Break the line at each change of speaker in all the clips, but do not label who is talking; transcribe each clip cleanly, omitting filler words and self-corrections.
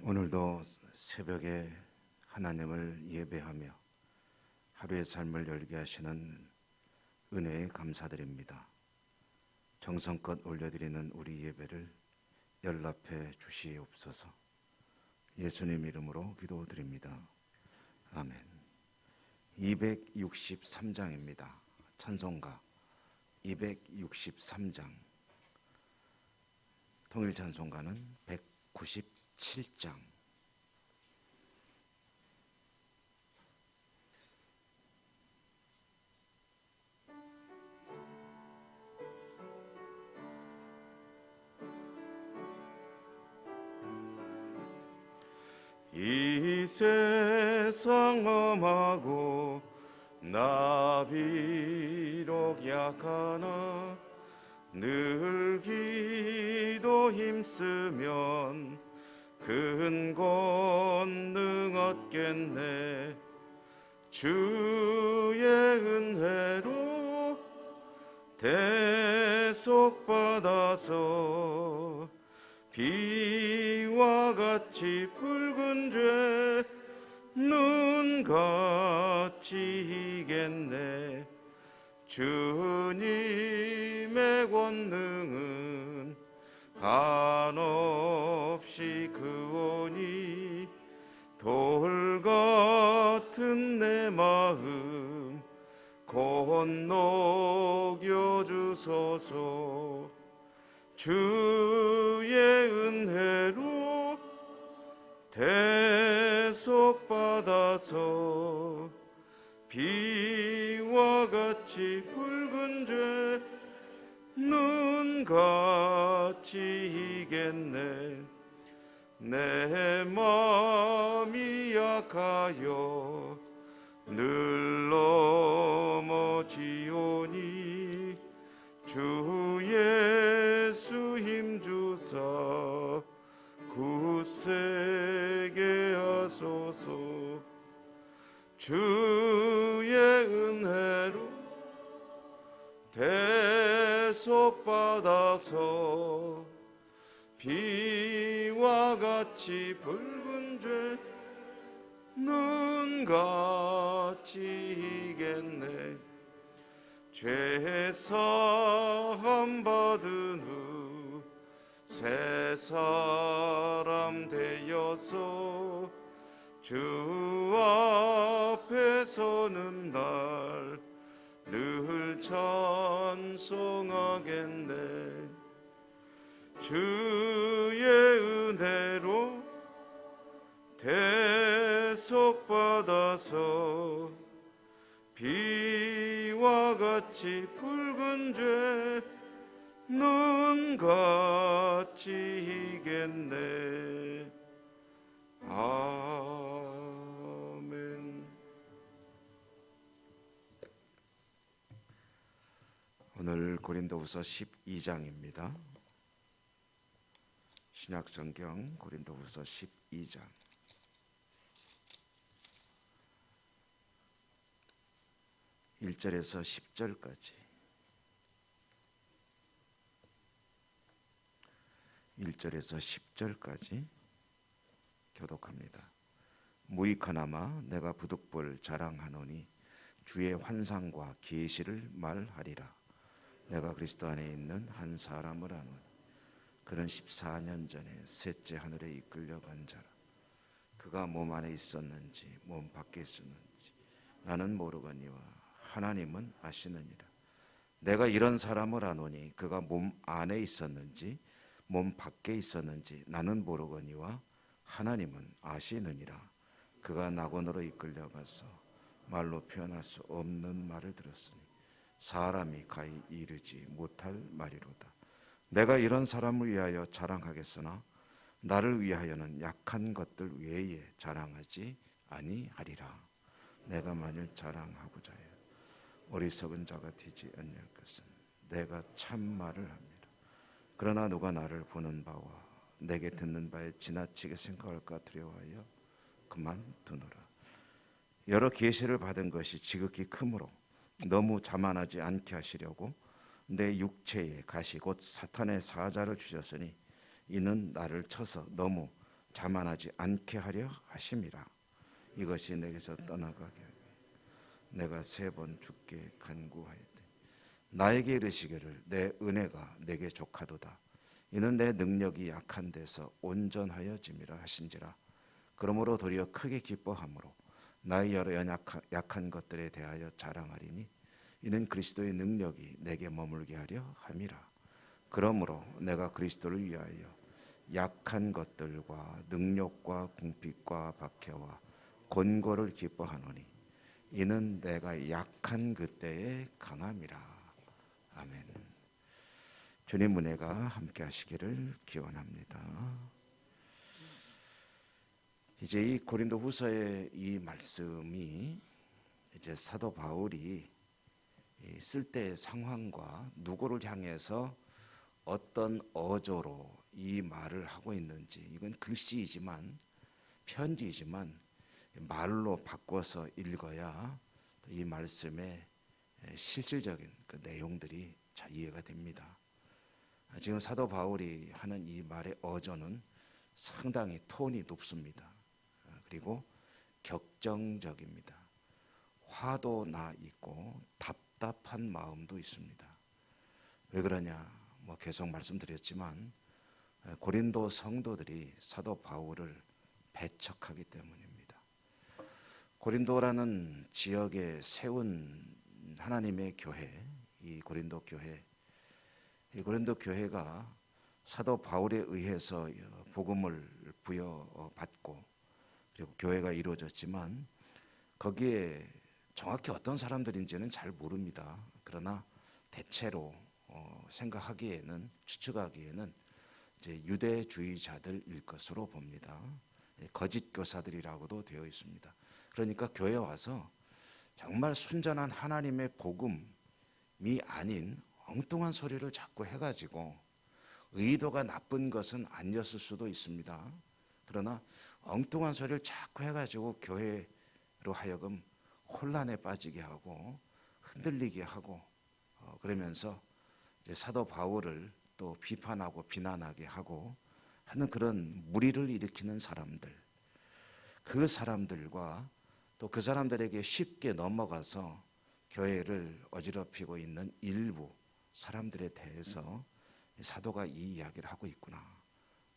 오늘도 새벽에 하나님을 예배하며 하루의 삶을 열게 하시는 은혜에 감사드립니다. 정성껏 올려드리는 우리 예배를 연락해 주시옵소서. 예수님 이름으로 기도드립니다. 아멘. 263장입니다. 찬송가 263장. 통일 찬송가는 197장. 이 세상 험하고 나 비록 약하나 늘 기도 힘쓰면 큰 권능 얻겠네. 주의 은혜로 대속받아서 비와 같이 붉은 죄 눈같이 이겠네. 주님의 권능은 한없이 크오니 돌 같은 내 마음 건너겨 주소서. 주의 은혜로 대속받아서 비와 같이 붉은 죄 눈같이 이겠네. 내 마음이 약하여 늘 넘어지오니 주 예수 힘주사 굳세게 하소서. 주의 은혜로 대속받아서 비와 같이 붉은 죄 눈같이 이겠네. 죄 사함 받은 후 새 사람 되어서 주 앞에 서는 날 늘 찬송하겠네. 주의 은혜로 대속받아서 비와 같이 붉은 죄 눈같이 이겠네. 아멘. 오늘 고린도후서 12장입니다. 신약성경 고린도후서 12장 1절에서 10절까지 1절에서 10절까지 교독합니다. 무익하나마 내가 부득불 자랑하노니 주의 환상과 계시를 말하리라. 내가 그리스도 안에 있는 한 사람을 아노니 그는 14년 전에 셋째 하늘에 이끌려간 자라. 그가 몸 안에 있었는지 몸 밖에 있었는지 나는 모르거니와 하나님은 아시느니라. 내가 이런 사람을 아노니 그가 몸 안에 있었는지 몸 밖에 있었는지 나는 모르거니와 하나님은 아시느니라. 그가 낙원으로 이끌려가서 말로 표현할 수 없는 말을 들었으니 사람이 가히 이르지 못할 말이로다. 내가 이런 사람을 위하여 자랑하겠으나 나를 위하여는 약한 것들 외에 자랑하지 아니하리라. 내가 만일 자랑하고자 해요 어리석은 자가 되지 아니할 것은 내가 참말을 합니다. 그러나 누가 나를 보는 바와 내게 듣는 바에 지나치게 생각할까 두려워하여 그만두노라. 여러 계시를 받은 것이 지극히 크므로 너무 자만하지 않게 하시려고 내 육체에 가시 곧 사탄의 사자를 주셨으니 이는 나를 쳐서 너무 자만하지 않게 하려 하심이라. 이것이 내게서 떠나가게 하게 내가 3번 주께 간구하였되 나에게 이르시기를 내 은혜가 내게 족하도다. 이는 내 능력이 약한 데서 온전하여짐이라 하신지라. 그러므로 도리어 크게 기뻐함으로 나의 여러 약한 것들에 대하여 자랑하리니 이는 그리스도의 능력이 내게 머물게 하려 함이라. 그러므로 내가 그리스도를 위하여 약한 것들과 능력과 궁핍과 박해와 곤고를 기뻐하노니 이는 내가 약한 그때에 강함이라. 아멘. 주님 은혜가 함께 하시기를 기원합니다. 이제 이 고린도후서의 이 말씀이 이제 사도 바울이 쓸 때의 상황과 누구를 향해서 어떤 어조로 이 말을 하고 있는지, 이건 글씨이지만 편지이지만 말로 바꿔서 읽어야 이 말씀의 실질적인 그 내용들이 잘 이해가 됩니다. 지금 사도 바울이 하는 이 말의 어조는 상당히 톤이 높습니다. 그리고 격정적입니다. 화도 나 있고 답답한 마음도 있습니다. 왜 그러냐? 계속 말씀드렸지만 고린도 성도들이 사도 바울을 배척하기 때문입니다. 고린도라는 지역에 세운 하나님의 교회, 이 고린도 교회, 이 고린도 교회가 사도 바울에 의해서 복음을 부여받고 그리고 교회가 이루어졌지만 거기에 정확히 어떤 사람들인지는 잘 모릅니다. 그러나 대체로 생각하기에는, 추측하기에는 이제 유대주의자들일 것으로 봅니다. 거짓 교사들이라고도 되어 있습니다. 그러니까 교회에 와서 정말 순전한 하나님의 복음이 아닌 엉뚱한 소리를 자꾸 해가지고 의도가 나쁜 것은 아니었을 수도 있습니다. 그러나 엉뚱한 소리를 자꾸 해가지고 교회로 하여금 혼란에 빠지게 하고 흔들리게 하고 그러면서 이제 사도 바울을 또 비판하고 비난하게 하고 하는 그런 무리를 일으키는 사람들, 그 사람들과 또 그 사람들에게 쉽게 넘어가서 교회를 어지럽히고 있는 일부 사람들에 대해서 사도가 이 이야기를 하고 있구나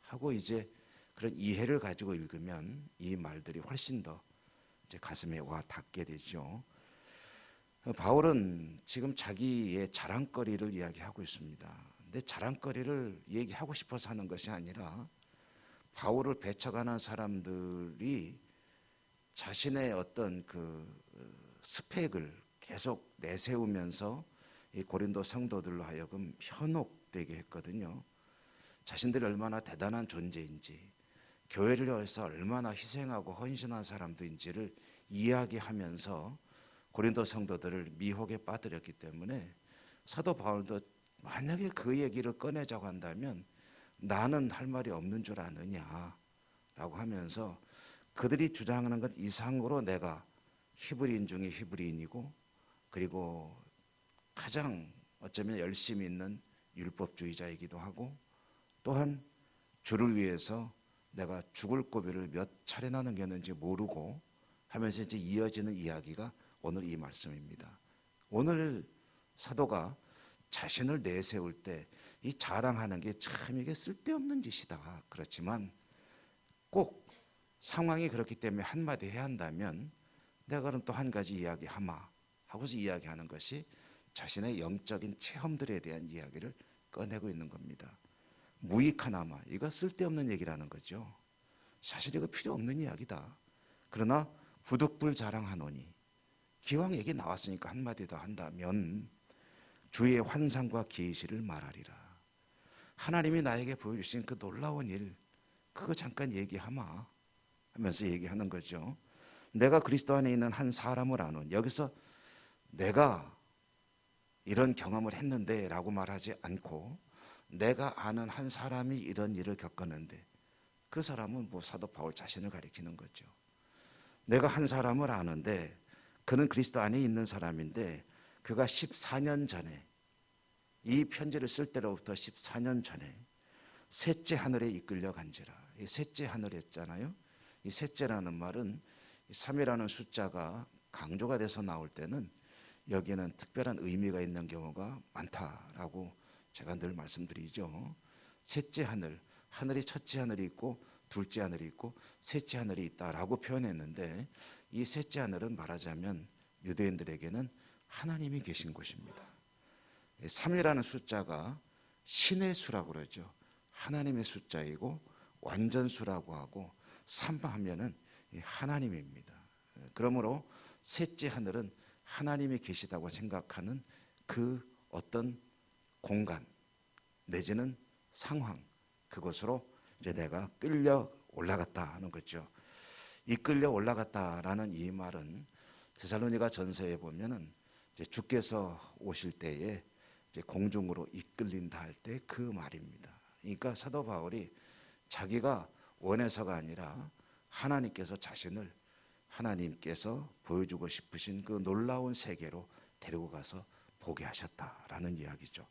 하고 이제 그런 이해를 가지고 읽으면 이 말들이 훨씬 더 이제 가슴에 와 닿게 되죠. 바울은 지금 자기의 자랑거리를 이야기하고 있습니다. 근데 자랑거리를 얘기하고 싶어서 하는 것이 아니라 바울을 배척하는 사람들이 자신의 어떤 그 스펙을 계속 내세우면서 이 고린도 성도들로 하여금 현혹되게 했거든요. 자신들이 얼마나 대단한 존재인지, 교회를 위해서 얼마나 희생하고 헌신한 사람들인지를 이야기하면서 고린도 성도들을 미혹에 빠뜨렸기 때문에 사도 바울도 만약에 그 얘기를 꺼내자고 한다면 나는 할 말이 없는 줄 아느냐라고 하면서 그들이 주장하는 것 이상으로 내가 히브리인 중에 히브리인이고 그리고 가장 어쩌면 열심히 있는 율법주의자이기도 하고 또한 주를 위해서 내가 죽을 고비를 몇 차례나 넘겼는지 모르고 하면서 이제 이어지는 이야기가 오늘 이 말씀입니다. 오늘 사도가 자신을 내세울 때 이 자랑하는 게 참 이게 쓸데없는 짓이다. 그렇지만 꼭 상황이 그렇기 때문에 한마디 해야 한다면 내가 그럼 또 한 가지 이야기하마 하고서 이야기하는 것이 자신의 영적인 체험들에 대한 이야기를 꺼내고 있는 겁니다. 무익하나마, 이거 쓸데없는 얘기라는 거죠. 사실 이거 필요 없는 이야기다. 그러나 부득불 자랑하노니, 기왕 얘기 나왔으니까 한마디 더 한다면 주의 환상과 계시를 말하리라. 하나님이 나에게 보여주신 그 놀라운 일, 그거 잠깐 얘기하마 하면서 얘기하는 거죠. 내가 그리스도 안에 있는 한 사람을 아는, 여기서 내가 이런 경험을 했는데 라고 말하지 않고 내가 아는 한 사람이 이런 일을 겪었는데, 그 사람은 사도 바울 자신을 가리키는 거죠. 내가 한 사람을 아는데 그는 그리스도 안에 있는 사람인데 그가 14년 전에, 이 편지를 쓸 때로부터 14년 전에 셋째 하늘에 이끌려 간지라. 셋째 하늘 했잖아요. 이 셋째라는 말은 3이라는 숫자가 강조가 돼서 나올 때는 여기에는 특별한 의미가 있는 경우가 많다라고 제가 늘 말씀드리죠. 셋째 하늘, 하늘이 첫째 하늘이 있고 둘째 하늘이 있고 셋째 하늘이 있다라고 표현했는데, 이 셋째 하늘은 말하자면 유대인들에게는 하나님이 계신 곳입니다. 3이라는 숫자가 신의 수라고 그러죠. 하나님의 숫자이고 완전수라고 하고 3 하면은 하나님입니다. 그러므로 셋째 하늘은 하나님이 계시다고 생각하는 그 어떤 공간 내지는 상황, 그것으로 이제 내가 끌려 올라갔다 하는 거죠. 이 끌려 올라갔다라는 이 말은 데살로니가 전서에 보면은 이제 주께서 오실 때에 이제 공중으로 이끌린다 할 때 그 말입니다. 그러니까 사도 바울이 자기가 원해서가 아니라 하나님께서 자신을 하나님께서 보여주고 싶으신 그 놀라운 세계로 데리고 가서 보게 하셨다라는 이야기죠.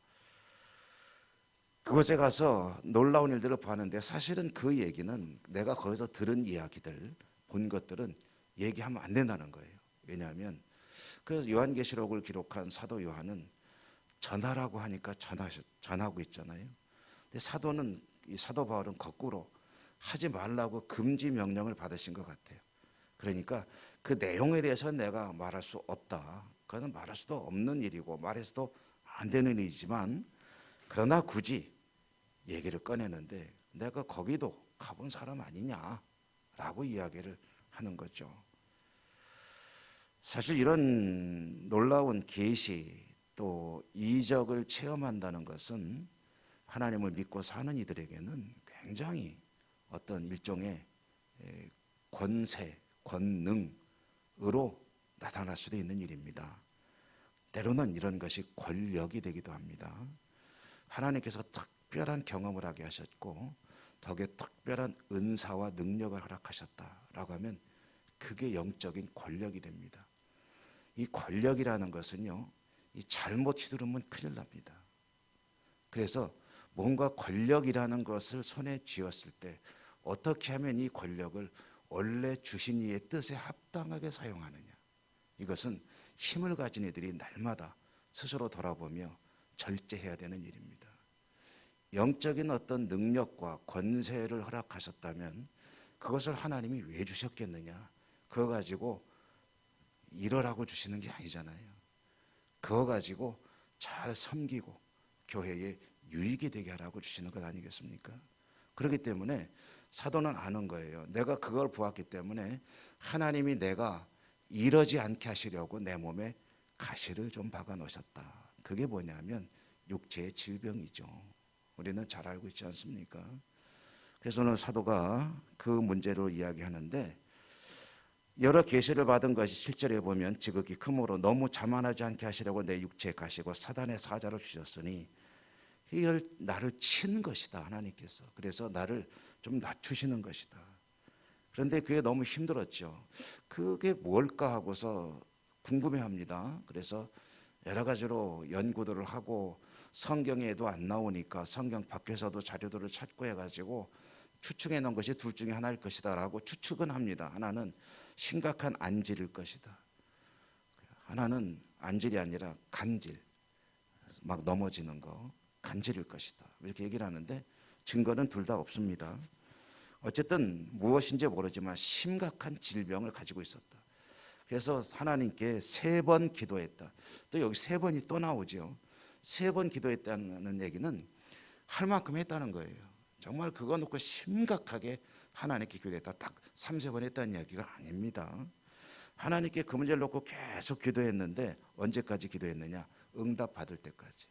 그곳에 가서 놀라운 일들을 보았는데, 사실은 그 얘기는 내가 거기서 들은 이야기들, 본 것들은 얘기하면 안 된다는 거예요. 왜냐하면 그 요한계시록을 기록한 사도 요한은 전하라고 하니까 전하고 있잖아요. 근데 사도 바울은 거꾸로 하지 말라고 금지 명령을 받으신 것 같아요. 그러니까 그 내용에 대해서 내가 말할 수 없다. 그건 말할 수도 없는 일이고 말해서도 안 되는 일이지만, 그러나 굳이 얘기를 꺼내는데 내가 거기도 가본 사람 아니냐라고 이야기를 하는 거죠. 사실 이런 놀라운 계시 또 이적을 체험한다는 것은 하나님을 믿고 사는 이들에게는 굉장히 어떤 일종의 권세, 권능으로 나타날 수도 있는 일입니다. 때로는 이런 것이 권력이 되기도 합니다. 하나님께서 특별한 경험을 하게 하셨고 덕에 특별한 은사와 능력을 허락하셨다라고 하면 그게 영적인 권력이 됩니다. 이 권력이라는 것은요, 이 잘못 휘두르면 큰일 납니다. 그래서 뭔가 권력이라는 것을 손에 쥐었을 때 어떻게 하면 이 권력을 원래 주신 이의 뜻에 합당하게 사용하느냐, 이것은 힘을 가진 이들이 날마다 스스로 돌아보며 절제해야 되는 일입니다. 영적인 어떤 능력과 권세를 허락하셨다면 그것을 하나님이 왜 주셨겠느냐, 그거 가지고 이러라고 주시는 게 아니잖아요. 그거 가지고 잘 섬기고 교회에 유익이 되게 하라고 주시는 것 아니겠습니까? 그렇기 때문에 사도는 아는 거예요. 내가 그걸 보았기 때문에 하나님이 내가 이러지 않게 하시려고 내 몸에 가시를 좀 박아 놓으셨다. 그게 뭐냐면 육체의 질병이죠. 우리는 잘 알고 있지 않습니까? 그래서 오늘 사도가 그 문제로 이야기하는데, 여러 계시를 받은 것이 실제로 보면 지극히 크므로 너무 자만하지 않게 하시려고 내 육체에 가시고 사단의 사자를 주셨으니 이걸 나를 치는 것이다, 하나님께서. 그래서 나를 좀 낮추시는 것이다. 그런데 그게 너무 힘들었죠. 그게 뭘까 하고서 궁금해합니다. 그래서 여러 가지로 연구들을 하고 성경에도 안 나오니까 성경 밖에서도 자료들을 찾고 해가지고 추측해 놓은 것이 둘 중에 하나일 것이다 라고 추측은 합니다. 하나는 심각한 안질일 것이다. 하나는 안질이 아니라 간질, 막 넘어지는 거, 간질일 것이다, 이렇게 얘기를 하는데 증거는 둘 다 없습니다. 어쨌든 무엇인지 모르지만 심각한 질병을 가지고 있었다. 그래서 하나님께 3번 기도했다. 또 여기 3번이 또 나오죠. 3번 기도했다는 얘기는 할 만큼 했다는 거예요. 정말 그거 놓고 심각하게 하나님께 기도했다, 딱 3-4번 했다는 이야기가 아닙니다. 하나님께 그 문제를 놓고 계속 기도했는데 언제까지 기도했느냐? 응답 받을 때까지.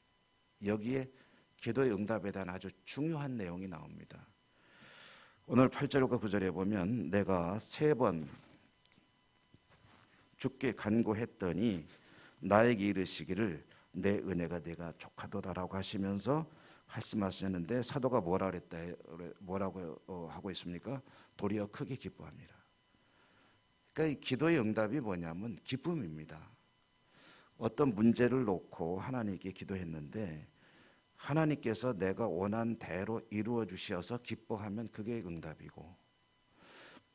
여기에 기도의 응답에 대한 아주 중요한 내용이 나옵니다. 오늘 8절과 9절에 보면 내가 3번 주께 간구했더니 나에게 이르시기를 내 은혜가 내가 족하도다라고 하시면서 말씀하셨는데, 사도가 뭐라고 하고 있습니까? 도리어 크게 기뻐합니다. 그러니까 이 기도의 응답이 뭐냐면 기쁨입니다. 어떤 문제를 놓고 하나님께 기도했는데 하나님께서 내가 원한 대로 이루어 주셔서 기뻐하면 그게 응답이고,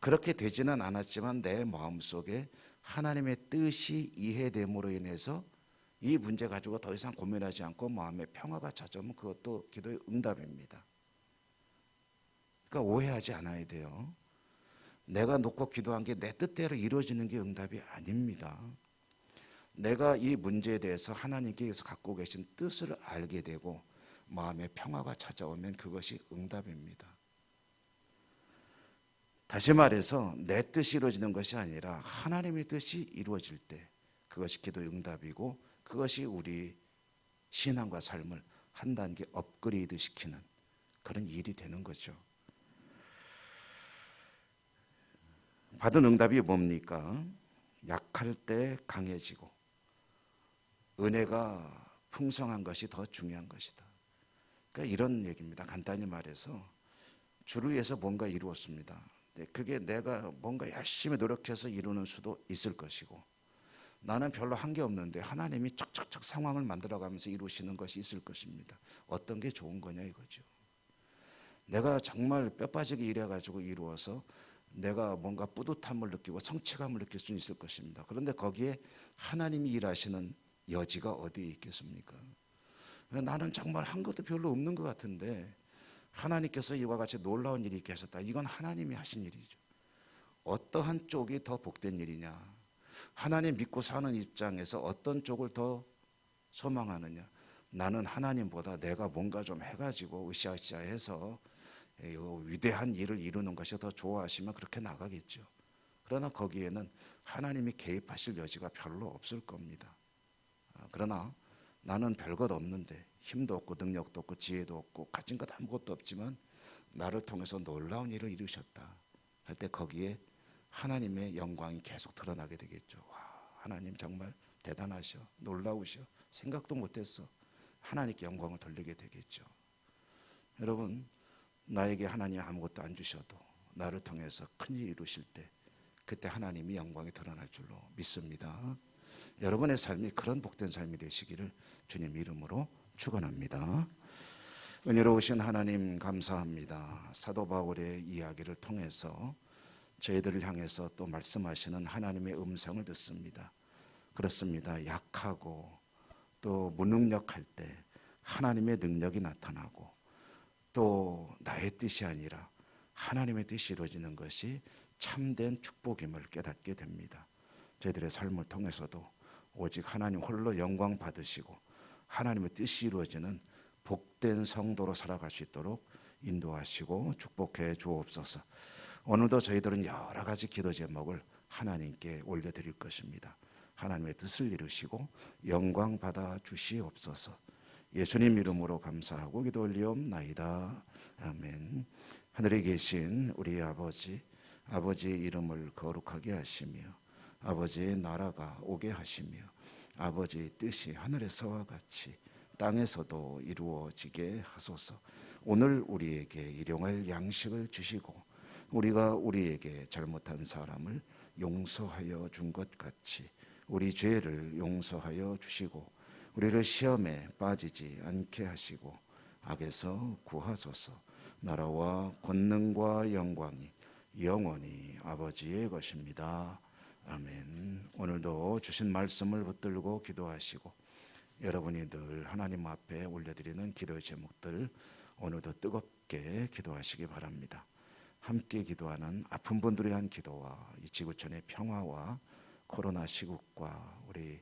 그렇게 되지는 않았지만 내 마음속에 하나님의 뜻이 이해됨으로 인해서 이 문제 가지고 더 이상 고민하지 않고 마음의 평화가 찾아오면 그것도 기도의 응답입니다. 그러니까 오해하지 않아야 돼요. 내가 놓고 기도한 게 내 뜻대로 이루어지는 게 응답이 아닙니다. 내가 이 문제에 대해서 하나님께서 갖고 계신 뜻을 알게 되고 마음의 평화가 찾아오면 그것이 응답입니다. 다시 말해서 내 뜻이 이루어지는 것이 아니라 하나님의 뜻이 이루어질 때 그것이 기도의 응답이고, 그것이 우리 신앙과 삶을 한 단계 업그레이드 시키는 그런 일이 되는 거죠. 받은 응답이 뭡니까? 약할 때 강해지고 은혜가 풍성한 것이 더 중요한 것이다. 그러니까 이런 얘기입니다. 간단히 말해서 주를 위해서 뭔가 이루었습니다. 그게 내가 뭔가 열심히 노력해서 이루는 수도 있을 것이고, 나는 별로 한 게 없는데 하나님이 척척척 상황을 만들어가면서 이루시는 것이 있을 것입니다. 어떤 게 좋은 거냐 이거죠. 내가 정말 뼈 빠지게 일해가지고 이루어서 내가 뭔가 뿌듯함을 느끼고 성취감을 느낄 수 있을 것입니다. 그런데 거기에 하나님이 일하시는 여지가 어디에 있겠습니까? 나는 정말 한 것도 별로 없는 것 같은데 하나님께서 이와 같이 놀라운 일이 있게 하셨다. 이건 하나님이 하신 일이죠. 어떠한 쪽이 더 복된 일이냐? 하나님 믿고 사는 입장에서 어떤 쪽을 더 소망하느냐? 나는 하나님보다 내가 뭔가 좀 해가지고 으쌰으쌰해서 위대한 일을 이루는 것이 더 좋아하시면 그렇게 나가겠죠. 그러나 거기에는 하나님이 개입하실 여지가 별로 없을 겁니다. 그러나 나는 별것 없는데, 힘도 없고 능력도 없고 지혜도 없고 가진 것 아무것도 없지만 나를 통해서 놀라운 일을 이루셨다 할 때 거기에 하나님의 영광이 계속 드러나게 되겠죠. 와, 하나님 정말 대단하셔, 놀라우셔, 생각도 못했어. 하나님께 영광을 돌리게 되겠죠. 여러분, 나에게 하나님 아무것도 안 주셔도 나를 통해서 큰일 이루실 때 그때 하나님이 영광이 드러날 줄로 믿습니다. 여러분의 삶이 그런 복된 삶이 되시기를 주님 이름으로 축원합니다. 은혜로우신 하나님 감사합니다. 사도 바울의 이야기를 통해서 저희들을 향해서 또 말씀하시는 하나님의 음성을 듣습니다. 그렇습니다. 약하고 또 무능력할 때 하나님의 능력이 나타나고, 또 나의 뜻이 아니라 하나님의 뜻이 이루어지는 것이 참된 축복임을 깨닫게 됩니다. 저희들의 삶을 통해서도 오직 하나님 홀로 영광 받으시고 하나님의 뜻이 이루어지는 복된 성도로 살아갈 수 있도록 인도하시고 축복해 주옵소서. 오늘도 저희들은 여러 가지 기도 제목을 하나님께 올려드릴 것입니다. 하나님의 뜻을 이루시고 영광 받아 주시옵소서. 예수님 이름으로 감사하고 기도 올리옵나이다. 아멘. 하늘에 계신 우리 아버지, 아버지의 이름을 거룩하게 하시며 아버지의 나라가 오게 하시며 아버지의 뜻이 하늘에서와 같이 땅에서도 이루어지게 하소서. 오늘 우리에게 일용할 양식을 주시고 우리가 우리에게 잘못한 사람을 용서하여 준 것 같이 우리 죄를 용서하여 주시고 우리를 시험에 빠지지 않게 하시고 악에서 구하소서. 나라와 권능과 영광이 영원히 아버지의 것입니다. 아멘. 오늘도 주신 말씀을 붙들고 기도하시고 여러분이 늘 하나님 앞에 올려드리는 기도의 제목들 오늘도 뜨겁게 기도하시기 바랍니다. 함께 기도하는 아픈 분들을 위한 기도와 이 지구촌의 평화와 코로나 시국과 우리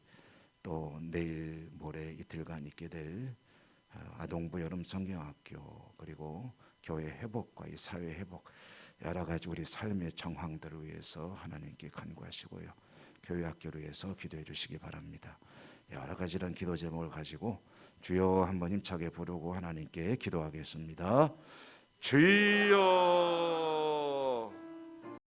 또 내일 모레 이틀간 있게 될 아동부 여름 성경학교 그리고 교회 회복과 이 사회 회복 여러 가지 우리 삶의 정황들을 위해서 하나님께 간구하시고요. 교회 학교를 위해서 기도해 주시기 바랍니다. 여러 가지 이런 기도 제목을 가지고 주여 한번 힘차게 부르고 하나님께 기도하겠습니다. 주여